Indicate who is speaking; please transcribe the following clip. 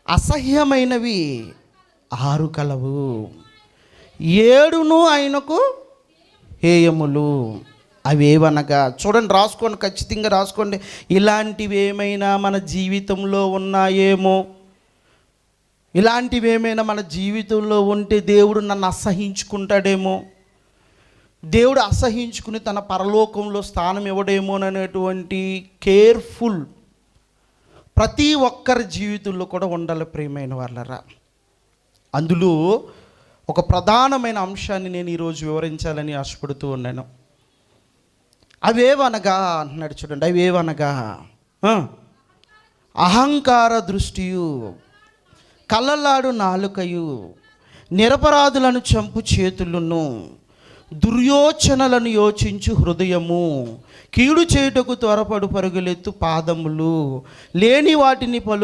Speaker 1: అసహ్యమైనవి 6 కలవు, 7 ఆయనకు హేయములు. అవేవనగా, చూడండి, రాసుకోండి, ఖచ్చితంగా రాసుకోండి. ఇలాంటివి ఏమైనా మన జీవితంలో ఉన్నాయేమో, ఇలాంటివి ఏమైనా మన జీవితంలో ఉంటే దేవుడు నన్ను అసహించుకుంటాడేమో, దేవుడు అసహించుకుని తన పరలోకంలో స్థానం ఇవ్వడేమోననేటువంటి కేర్ఫుల్ ప్రతి ఒక్కరి జీవితంలో కూడా ఉండాలి ప్రియమైన వాళ్ళరా. అందులో ఒక ప్రధానమైన అంశాన్ని నేను ఈరోజు వివరించాలని ఆశపడుతూ ఉన్నాను. అవేవనగా అంటున్నాడు, చూడండి. అవేవనగా అహంకార దృష్టియు, కళ్ళలాడు నాలుకయు, నిరపరాధులను చంపు చేతులను, దుర్యోచనలను యోచించు హృదయము, కీడు చేయుటకు త్వరపడు పరుగులెత్తు పాదములు, లేని వాటిని పలు